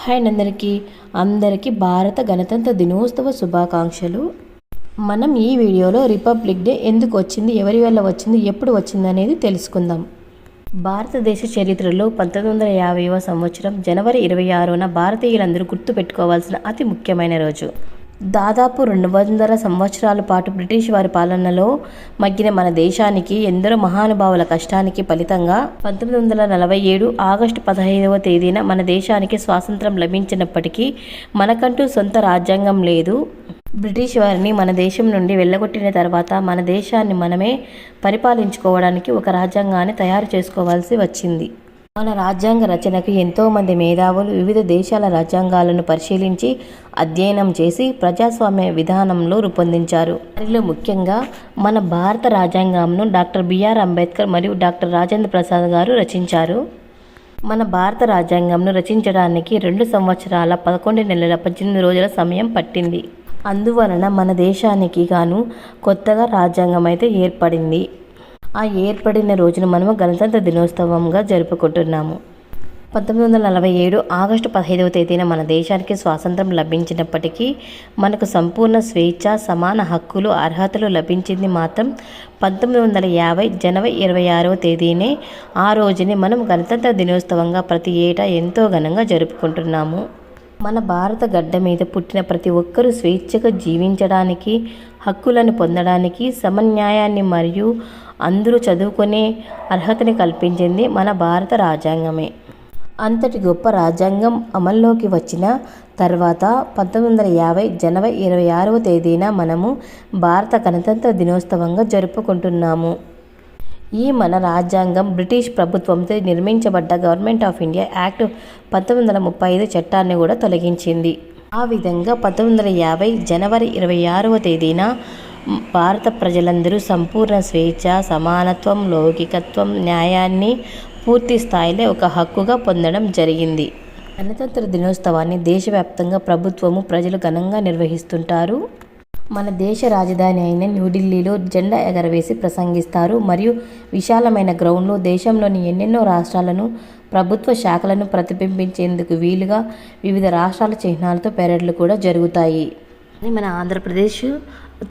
Hi అందరికీ భారత గణతంత్ర దినోత్సవ శుభాకాంక్షలు. మనం ఈ వీడియోలో రిపబ్లిక్ డే ఎందుకు వచ్చింది, ఎవరి వల్ల వచ్చింది, ఎప్పుడు వచ్చింది అనేది తెలుసుకుందాం. భారతదేశ చరిత్రలో 1950వ సంవత్సరం జనవరి 26న భారతీయులందరూ గుర్తుపెట్టుకోవాల్సిన అతి ముఖ్యమైన రోజు. దాదాపు 200 సంవత్సరాల పాటు బ్రిటిష్ వారి పాలనలో మగ్గిన మన దేశానికి ఎందరో మహానుభావుల కష్టానికి ఫలితంగా 1947 ఆగస్టు 15వ తేదీన మన దేశానికి స్వాతంత్రం లభించినప్పటికీ మనకంటూ సొంత రాజ్యాంగం లేదు. బ్రిటిష్ వారిని మన దేశం నుండి వెళ్ళగొట్టిన తర్వాత మన దేశాన్ని మనమే పరిపాలించుకోవడానికి ఒక రాజ్యాంగాన్ని తయారు చేసుకోవాల్సి వచ్చింది. మన రాజ్యాంగ రచనకు ఎంతోమంది మేధావులు వివిధ దేశాల రాజ్యాంగాలను పరిశీలించి అధ్యయనం చేసి ప్రజాస్వామ్య విధానంలో రూపొందించారు. వారిలో ముఖ్యంగా మన భారత రాజ్యాంగంను డాక్టర్ బిఆర్ అంబేద్కర్ మరియు డాక్టర్ రాజేంద్ర ప్రసాద్ గారు రచించారు. మన భారత రాజ్యాంగంను రచించడానికి 2 సంవత్సరాల 11 నెలల 18 రోజుల సమయం పట్టింది. అందువలన మన దేశానికి గాను కొత్తగా రాజ్యాంగం అయితే ఏర్పడింది. ఆ ఏర్పడిన రోజును మనము గణతంత్ర దినోత్సవంగా జరుపుకుంటున్నాము. 1947 ఆగస్టు 15వ తేదీన మన దేశానికి స్వాతంత్రం లభించినప్పటికీ మనకు సంపూర్ణ స్వేచ్ఛ, సమాన హక్కులు, అర్హతలు లభించింది మాత్రం 1950 జనవరి 26వ తేదీనే. ఆ రోజుని మనం గణతంత్ర దినోత్సవంగా ప్రతి ఏటా ఎంతో ఘనంగా జరుపుకుంటున్నాము. మన భారత గడ్డ మీద పుట్టిన ప్రతి ఒక్కరూ స్వేచ్ఛగా జీవించడానికి, హక్కులను పొందడానికి, సమన్యాయాన్ని మరియు అందరూ చదువుకునే అర్హతని కల్పించింది మన భారత రాజ్యాంగమే. అంతటి గొప్ప రాజ్యాంగం అమల్లోకి వచ్చిన తర్వాత 1950 జనవరి 26వ తేదీన మనము భారత గణతంత్ర దినోత్సవంగా జరుపుకుంటున్నాము. ఈ మన రాజ్యాంగం బ్రిటిష్ ప్రభుత్వంతో నిర్మించబడ్డ గవర్నమెంట్ ఆఫ్ ఇండియా యాక్ట్ 1935 చట్టాన్ని కూడా తొలగించింది. ఆ విధంగా 1950 జనవరి 26వ తేదీన భారత ప్రజలందరూ సంపూర్ణ స్వేచ్ఛ, సమానత్వం, లౌకికత్వం, న్యాయాన్ని పూర్తి స్థాయిలో ఒక హక్కుగా పొందడం జరిగింది. గణతంత్ర దినోత్సవాన్ని దేశవ్యాప్తంగా ప్రభుత్వము, ప్రజలు ఘనంగా నిర్వహిస్తుంటారు. మన దేశ రాజధాని అయిన న్యూఢిల్లీలో జెండా ఎగరవేసి ప్రసంగిస్తారు మరియు విశాలమైన గ్రౌండ్లో దేశంలోని ఎన్నెన్నో రాష్ట్రాలను, ప్రభుత్వ శాఖలను ప్రతిబింబించేందుకు వీలుగా వివిధ రాష్ట్రాల చిహ్నాలతో పెరేడ్లు కూడా జరుగుతాయి. మన ఆంధ్రప్రదేశ్,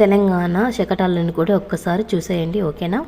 తెలంగాణ శకటాలను కూడా ఒక్కసారి చూసేయండి. ఓకేనా?